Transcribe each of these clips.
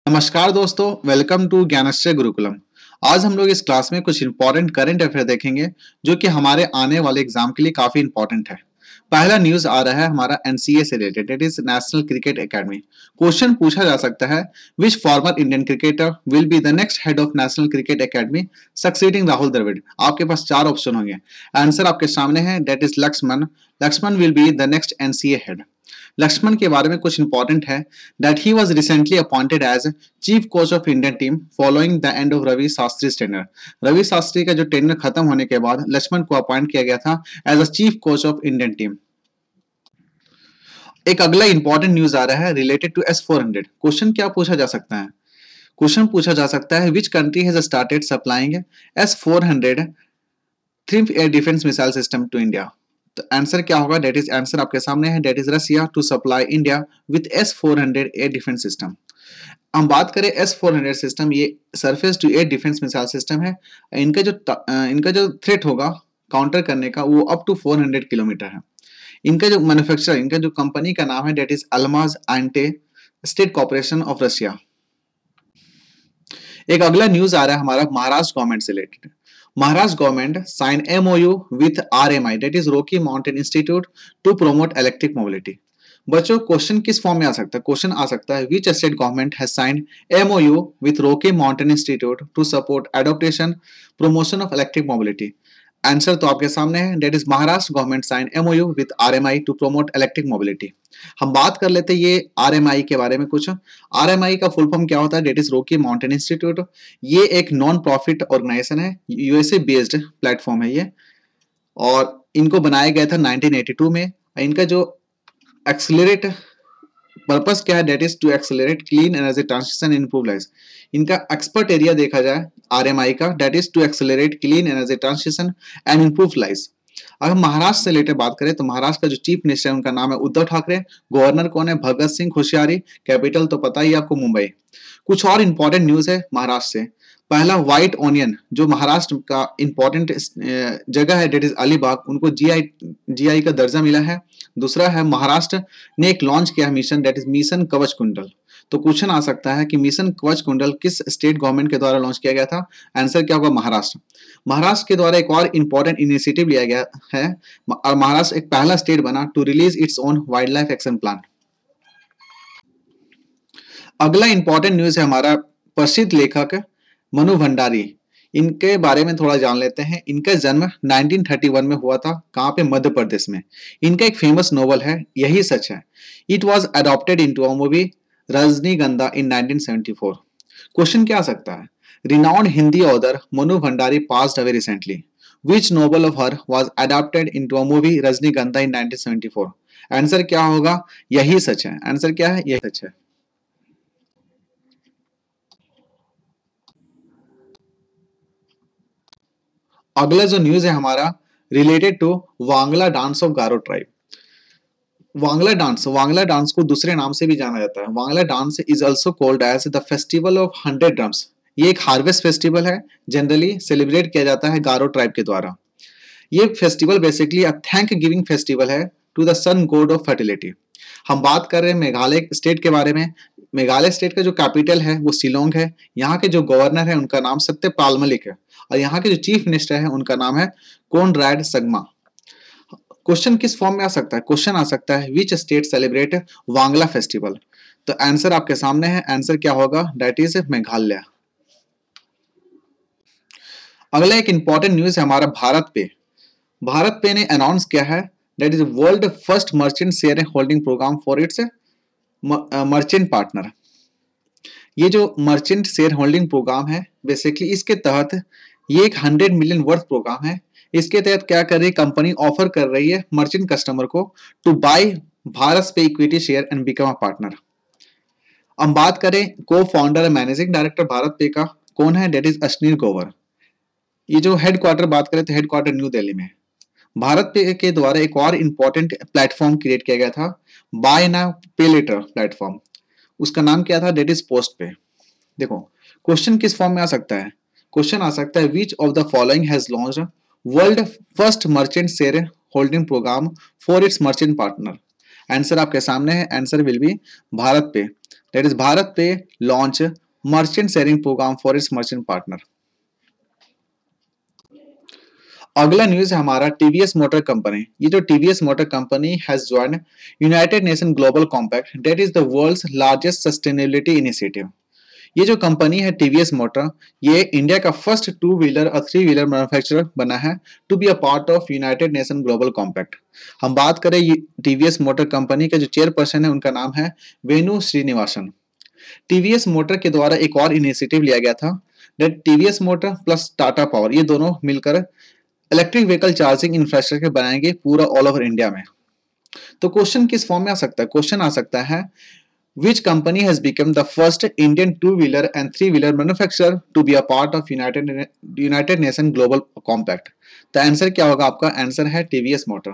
नमस्कार दोस्तों, welcome to ज्ञानश्रय Gurukulam. आज हम लोग इस क्लास में कुछ इंपॉर्टेंट करंट अफेयर देखेंगे जो कि हमारे आने वाले एग्जाम के लिए काफी इंपॉर्टेंट है। पहला न्यूज आ रहा है हमारा एनसीए से related, it is national cricket academy. Question पूछा जा सकता है, which former Indian cricketer will be the next head of national cricket academy succeeding Rahul Dravid. आपके पास चार ऑप्शन होंगे, आंसर आपके सामने है, that is Laxman. Laxman will be the next NCA head. Laxman के बारे में कुछ इंपॉर्टेंट है, that he was recently appointed as chief coach of Indian team following the end of Ravi Shastri tenure. Ravi Shastri का जो टेन्योर खत्म होने के बाद लक्ष्मण को अपॉइंट किया गया था as a chief coach of Indian team. एक अगला इंपॉर्टेंट न्यूज आ रहा है रिलेटेड टू S-400। क्वेश्चन क्या पूछा जा सकता है? क्वेश्चन पूछा जा सकता है, which country has started supplying S-400 थ्रिम air defence missile system to India. तो आंसर क्या होगा? डेट इज आंसर आपके सामने है, that is Russia to supply India with S-400 air defence system. हम बात करें S-400 सिस्टम, ये surface to air defence missile system है। इनका जो थ्रेट होगा काउंटर करने का वो अप टू 400 किलोमीटर है। इनका जो मैन्युफैक्चरर, इनका जो कंपनी का नाम है, that is Almaz Antey state corporation of Russia. एक अगला न्यूज आ रहा है हमारा महाराष्ट्र गवर्नमेंट से related. Maharashtra government signed MOU with RMI, that is Rocky Mountain Institute, to promote electric mobility. बच्चों क्वेश्चन किस फॉर्म में आ सकता है? क्वेश्चन आ सकता है, which state government has signed MOU with Rocky Mountain Institute to support adoption promotion of electric mobility. Answer तो आपके सामने है, that is Maharashtra government sign MOU with RMI to promote electric mobility. हम बात कर लेते हैं ये RMI के बारे में कुछ। RMI का फुल फॉर्म क्या होता है? That is Rocky Mountain Institute. ये एक नॉन प्रॉफिट ऑर्गेनाइजेशन है, USA बेस्ड प्लेटफॉर्म है ये, और इनको बनाया गया था 1982 में। इनका जो एक्सेलरेट पर्पस क्या है? That is to accelerate clean energy transition and improve life. इनका एक्सपर्ट एरिया देखा जाए RMI का, that is to accelerate clean energy transition and improve life. अगर महाराष्ट्र से रिलेटेड बात करें तो महाराष्ट्र का जो चीफ मिनिस्टर है उनका नाम है उद्धव ठाकरे। गवर्नर कौन है? भगत सिंह कोश्यारी। कैपिटल तो पता ही आपको, मुंबई। कुछ और इंपॉर्टेंट न्यूज है महाराष्ट्र से। पहला, व्हाइट ऑनियन जो महाराष्ट्र का इंपॉर्टेंट जगह है, डेट इज अलीबाग, उनको GI का दर्जा मिला है। दूसरा है, महाराष्ट्र ने एक लॉन्च किया मिशन, डेट इज मिशन कवच कुंडल। तो क्वेश्चन आ सकता है कि मिशन कवच कुंडल किस स्टेट गवर्नमेंट के द्वारा लॉन्च किया गया था? आंसर क्या होगा? महाराष्ट्र। महाराष्ट्र के द्वारा एक और इंपॉर्टेंट इनिशिएटिव लिया गया है और महाराष्ट्र एक पहला स्टेट बना to release its own wild life action plan. अगला इंपॉर्टेंट न्यूज है हमारा, प्रसिद्ध लेखक मनु भंडारी, इनके बारे में थोड़ा जान लेते हैं। इनका जन्म 1931 में हुआ था। कहाँ पे? मध्य प्रदेश में। इनका एक फेमस नोवेल है यही सच है। It was adopted into a movie रजनीगंधा इन 1974। क्वेश्चन क्या आ सकता है? Renowned Hindi author Manu Bhandari passed away recently. Which novel of her was adopted into a movie रजनीगंधा इन 1974? आंसर क्या होगा? यही सच है। आंसर क्या है? यही सच है। अगला जो न्यूज है हमारा related to Wangala dance of Garo tribe. Wangala dance को दूसरे नाम से भी जाना जाता है। Wangala dance is also called as the festival of 100 drums. ये एक हार्वेस्ट फेस्टिवल है, जनरली सेलिब्रेट किया जाता है गारो ट्राइब के द्वारा। ये festival basically a thank giving festival है to the sun god of fertility. हम बात कर रहे हैं मेघालय स्टेट के बारे में। मेघालय स्टेट का जो कैपिटल है वो शिलोंग है। यहाँ के जो गवर्नर है उनका नाम सत्यपाल मलिक है और यहाँ के जो चीफ मिनिस्टर है उनका नाम है कोनराड संगमा। क्वेश्चन किस फॉर्म में आ सकता है? क्वेश्चन आ सकता है, which state celebrate Wangala festival? तो आंसर आपके सामने है। आंसर क्या होगा? That is Meghalaya. अगला एक इंपॉर्टेंट न्यूज है हमारा भारत पे। भारत पे ने अनाउंस किया है, that is world first merchant share holding programme for its merchant partner. ये जो मर्चेंट शेयर होल्डिंग प्रोग्राम है बेसिकली इसके तहत ये एक 100 मिलियन वर्थ प्रोग्राम है। इसके तहत क्या कर रही है कंपनी? ऑफर कर रही है मर्चेंट कस्टमर को टू बाय भारत पे equity share and become a partner. हम बात करें को फाउंडर मैनेजिंग डायरेक्टर भारत पे का कौन है? डेट इज अश्नीर गोवर। ये जो हेडक्वार्टर बात करें तो हेडक्वार्टर न्यू दिल्ली में। भारत पे के द्वारा एक और इंपॉर्टेंट प्लेटफॉर्म क्रिएट किया गया था, बाय नाउ पे लेटर प्लेटफॉर्म। उसका नाम क्या था? डेट इज पोस्ट पे। देखो क्वेश्चन किस फॉर्म में आ सकता है? क्वेश्चन आ सकता है, which of the following has launched world first merchant share holding programme for its merchant partner? Answer आपके सामने है। आंसर विल बी भारत पे। That is BharatPe launch merchant sharing programme for its merchant partner. अगला news है हमारा TVS motor company. ये जो TVS motor company has join United Nation Global Compact that is the world's largest sustainability initiative. ये जो कंपनी है TVS motor, ये इंडिया का फर्स्ट टू व्हीलर और थ्री व्हीलर मैन्युफैक्चरर बना है to be a part of United Nation Global Compact. हम बात करें टीवीएस मोटर कंपनी के जो चेयरपर्सन है उनका नाम है वेणु श्रीनिवासन। टीवीएस मोटर के द्वारा एक और इनिशिएटिव लिया गया था that TVS motor plus Tata power, ये दोनों मिलकर इलेक्ट्रिक व्हीकल चार्जिंग इंफ्रास्ट्रक्चर बनाएंगे पूरा ऑल ओवर इंडिया में। तो क्वेश्चन किस फॉर्म में आ सकता है? क्वेश्चन आ सकता है which company has become the first Indian two-wheeler and three-wheeler manufacturer to be a part of United Nation Global Compact। तो आंसर क्या होगा आपका? आंसर है टीवीएस मोटर।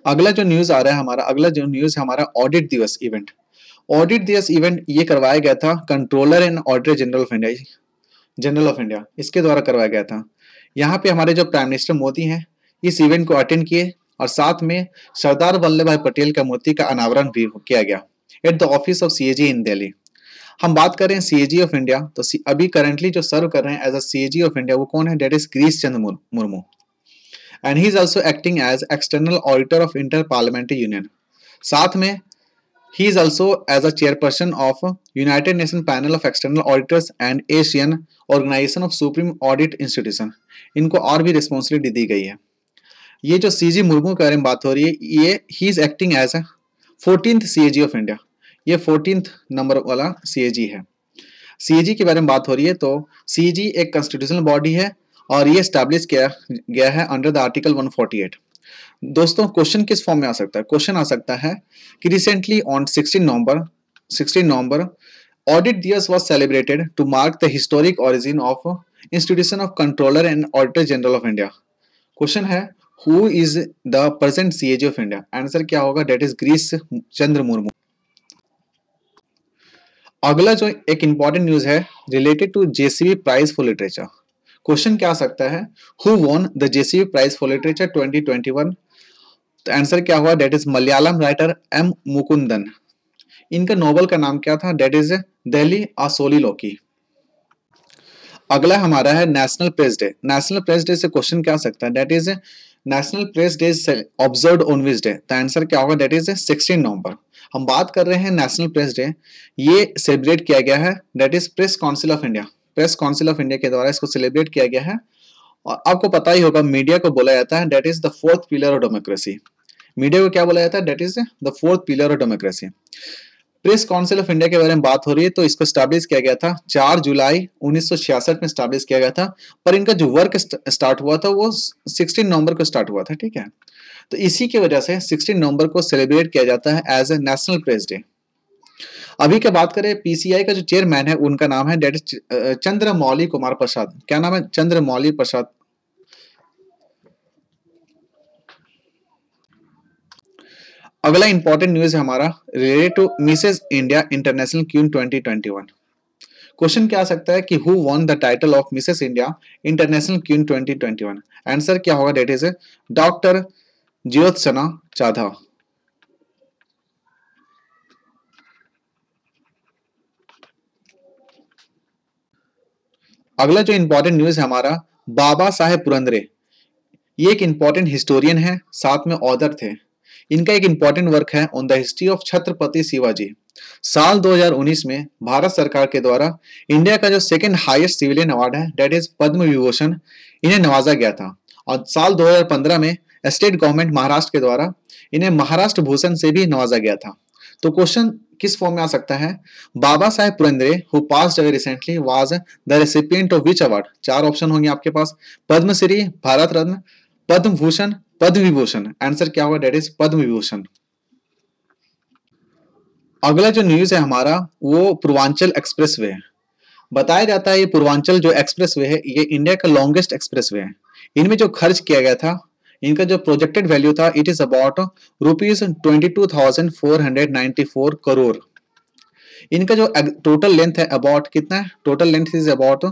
अगला जो न्यूज आ रहा है हमारा ऑडिट दिवस इवेंट। ऑडिट दिवस इवेंट ये करवाया गया था controller and auditor general of India इसके द्वारा करवाया गया था। यहाँ पे हमारे जो प्राइम मिनिस्टर मोदी हैं इस इवेंट को अटेंड किए और साथ में सरदार वल्लभ भाई पटेल का मूर्ति का अनावरण भी किया गया at the office of CAG in Delhi. हम बात करें सीएजी ऑफ इंडिया, तो अभी करंटली जो सर्व कर रहे हैं as a CAG of India वो कौन है? That is Girish Chandra Murmu and he is also acting as external auditor of inter parliamentary union. साथ में he is also as a chairperson of United Nation panel of external auditors and Asian organisation of supreme audit institution. इनको और भी responsibility दी गई है। ये जो CG Murmu के बारे में बात हो रही है, ये he is acting as a 14th CAG of India. ये 14th नंबर वाला सीएजी है। सीएजी के बारे में बात हो रही है तो सीएजी एक कॉन्स्टिट्यूशनल बॉडी है और ये एस्टैब्लिश किया गया है अंडर द आर्टिकल 148। दोस्तों क्वेश्चन किस फॉर्म में आ सकता है? क्वेश्चन आ सकता है कि recently on 16 November audit Diwas was celebrated to mark the historic origin of institution of controller and auditor general of India. Question है Who is the present CAG of India? Answer क्या होगा? That is Girish Chandra Murmu. अगला जो एक important news है related to JCB prize for literature. Question क्या आ सकता है? Who won the JCB prize for literature 2021? तो आंसर क्या हुआ? That is Malayalam writer M Mukundan. इनका नोवेल का नाम क्या था? That is दिल्ली आ सोलिलोकी। अगला हमारा है national press day. National press day से क्वेश्चन क्या आ सकता है? That is national press day observed on which day? तो आंसर क्या होगा? दैट इज 16 नवंबर। हम बात कर रहे हैं नेशनल प्रेस डे, ये सेलिब्रेट किया गया है that is press council of India. Press council of India के द्वारा इसको सेलिब्रेट किया गया है। और आपको पता ही होगा मीडिया को बोला जाता है that is the fourth pillar of democracy. Media को क्या बोला जाता है? That is the fourth pillar of democracy. Press council of India के बारे में बात हो रही है तो इसको स्टैब्लिश किया गया था 4 जुलाई 1966 में स्टैब्लिश किया गया था, पर इनका जो वर्क स्टार्ट हुआ था वो 16 नवंबर को स्टार्ट हुआ था। ठीक है, तो इसी की वजह से 16 नवंबर को सेलिब्रेट किया जाता है as a national press day. अभी क्या बात करें, पीसीआई का जो चेयरमैन है उनका नाम है दैट इज चंद्रमौली कुमार प्रसाद। क्या नाम है? चंद्रमौली प्रसाद। अगला इंपॉर्टेंट न्यूज है हमारा related to Mrs India international queen 2021। Question क्या आ सकता है कि who won the title of Mrs India international queen 2021? Answer क्या होगा? That is doctor Jyotsna Chadha. अगला जो इंपॉर्टेंट न्यूज है हमारा बाबा साहेब पुरंदरे। ये एक इंपॉर्टेंट हिस्टोरियन है, साथ में ऑथर थे। इनका एक इंपॉर्टेंट वर्क है on the history of Chhatrapati Shivaji. साल 2019 में भारत सरकार के द्वारा इंडिया का जो सेकंड हाईएस्ट सिविलियन अवार्ड है दैट इज पद्म विभूषण, इन्हें नवाजा गया था। और साल 2015 में स्टेट गवर्नमेंट महाराष्ट्र के द्वारा इन्हें महाराष्ट्र भूषण से भी नवाजा गया था। तो क्वेश्चन किस फॉर्म में आ सकता है? Baba Saheb Purandare who passed away recently was the recipient of which award? 4 option होंगे आपके पास, पद्मश्री, भारत रत्न, पद्म भूषण, पद्म विभूषण। आंसर क्या होगा? That is Padma Vibhushan. अगला जो न्यूज है हमारा वो पूर्वांचल एक्सप्रेसवे है। बताया जाता है ये पूर्वांचल जो एक्सप्रेसवे है ये इंडिया का लॉन्गेस्ट एक्सप्रेसवे है। इनमें जो खर्च किया गया था, इनका जो प्रोजेक्टेड वैल्यू था इट इज अबाउट ₹22,494 करोड़। इनका जो टोटल लेंथ है अबाउट कितना है? टोटल लेंथ इज अबाउट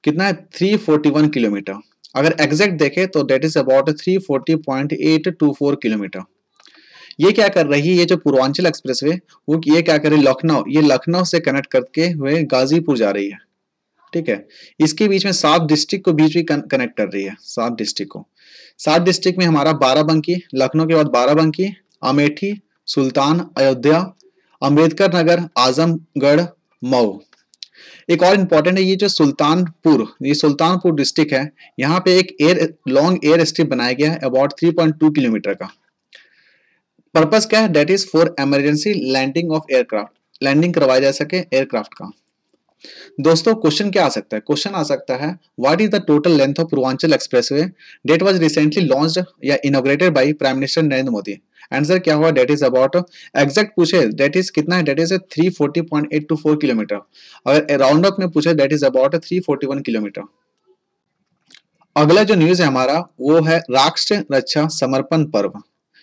कितना है? 341 किलोमीटर। अगर एग्जैक्ट देखें तो दैट इज अबाउट 340.824 किलोमीटर। ये क्या कर रही है, ये जो पूर्वांचल एक्सप्रेसवे वो ये क्या कर रही है, लखनऊ, ये लखनऊ से कनेक्ट करके हुए गाजीपुर जा रही है। ठीक है, इसके बीच में 7 डिस्ट्रिक्ट को बीच में कनेक्ट कर रही है, 7 डिस्ट्रिक्ट को। 7 डिस्ट्रिक्ट में हमारा बाराबंकी, लखनऊ के बाद बाराबंकी, अमेठी, सुल्तान, अयोध्या, अंबेडकर नगर, आजमगढ़, मऊ। एक और इम्पोर्टेंट है, ये जो सुल्तानपुर, ये सुल्तानपुर डिस्ट्रिक्ट है, यहाँ पे एक लॉन्ग एयर स्ट्रिप बनाया गया है अबाउट 3.2 किलोमीटर का। पर्पस क्या है, that is for emergency landing of aircraft, landing करवाया जा सके एयरक्राफ्ट का। दोस्तों क्वेश्चन क्या आ सकता है, क्वेश्चन आ सकता है what is the total length of Purvanchal expressway that was recently launched या inaugurated by prime minister Narendra Modi. Answer क्या हुआ, डेट इज अबाउट, एग्जैक्ट पूछे डेट इज कितना है, डेट इज 340.824 किलोमीटर। अगर राउंड अप में पूछे डेट इज अबाउट 341 किलोमीटर। अगला जो न्यूज है हमारा वो है राष्ट्र रक्षा समर्पण पर्व।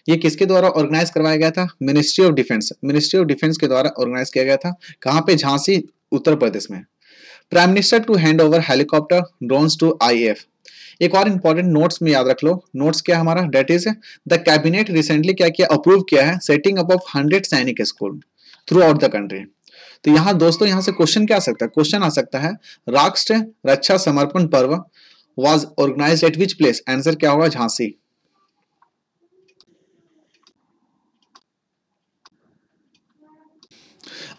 ये किसके द्वारा ऑर्गेनाइज करवाया गया था, ministry of defence, ministry of defence के द्वारा ऑर्गेनाइज किया गया था। कहाँ पे, झांसी उत्तर प्रदेश में। Prime minister to hand over helicopter drones to IAF. एक और इंपॉर्टेंट नोट्स में याद रख लो, नोट्स क्या हमारा, that is the cabinet recently क्या किया, अप्रूव किया है सेटिंग अप ऑफ 100 सैनिक school through out the country. तो यहाँ दोस्तों यहाँ से क्वेश्चन क्या आ सकता है, क्वेश्चन आ सकता है राष्ट्र Raksha Samarpan Parv was organised at which place. Answer क्या होगा, झांसी।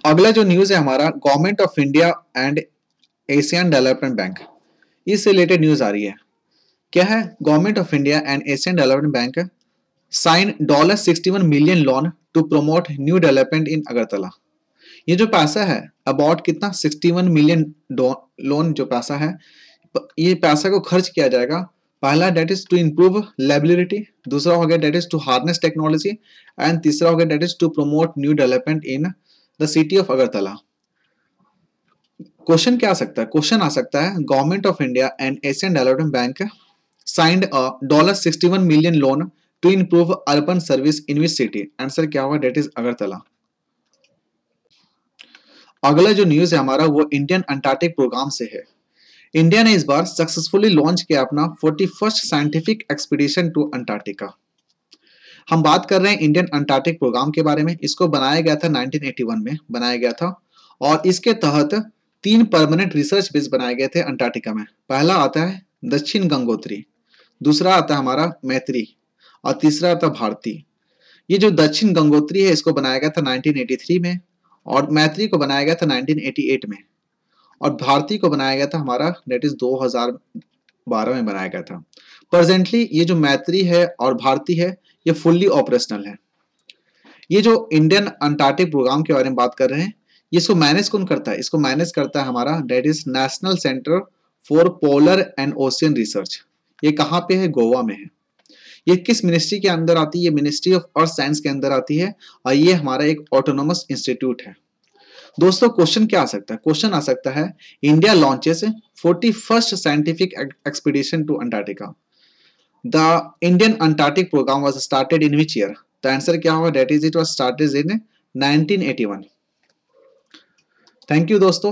अगला जो न्यूज है हमारा, government of India and Asian development bank, इससे रिलेटेड न्यूज आ रही है। क्या है, government of India and Asian development bank sign $61 million loan to promote new development in Agartala. ये जो पैसा है अबाउट कितना, 61 मिलियन लोन जो पैसा है, ये पैसा को खर्च किया जाएगा। पहला that is to improve liveability, दूसरा हो गया that is to harness technology, and तीसरा हो गया that is to promote new development in the city of Agartala. Question क्या आ सकता है, क्वेश्चन आ सकता है government of India and Asian development bank signed a $61 million loan to improve urban service in which city. Answer क्या होगा, that is Agartala. अगला जो न्यूज है हमारा वो इंडियन अंटार्कटिक प्रोग्राम से है। इंडिया ने इस बार सक्सेसफुली लॉन्च किया अपना 41st scientific expedition to Antarctica. हम बात कर रहे हैं इंडियन अंटार्कटिक प्रोग्राम के बारे में। इसको बनाया गया था 1981 में बनाया गया था, और इसके तहत 3 परमानेंट रिसर्च बेस बनाए गए थे अंटार्कटिका में। पहला आता है दक्षिण गंगोत्री, दूसरा आता है हमारा मैत्री, और तीसरा आता है भारती। ये जो दक्षिण गंगोत्री है इसको बनाया गया था 1983 में, और मैत्री को बनाया गया था 1988 में, और भारती को बनाया गया था हमारा डेट इज 2012 में बनाया गया था। प्रेजेंटली ये जो मैत्री है और भारती है ये फुल्ली ऑपरेशनल है। ये जो इंडियन अंटार्कटिक प्रोग्राम के बारे में बात कर रहे हैं, इसको मैनेज कौन करता है, इसको मैनेज करता है हमारा that is national centre for polar and ocean research. ये कहाँ पे है, गोवा में है। ये किस मिनिस्ट्री के अंदर आती है, ये मिनिस्ट्री ऑफ अर्थ साइंस के अंदर आती है, और ये हमारा एक ऑटोनोमस इंस्टीट्यूट है। दोस्तों क्वेश्चन क्या आ सकता है, क्वेश्चन आ सकता है India launches 41st scientific expedition to Antarctica. The Indian Antarctic programme was started in which year. तो आंसर क्या होगा, that is it was started in 1981। Thank you दोस्तों।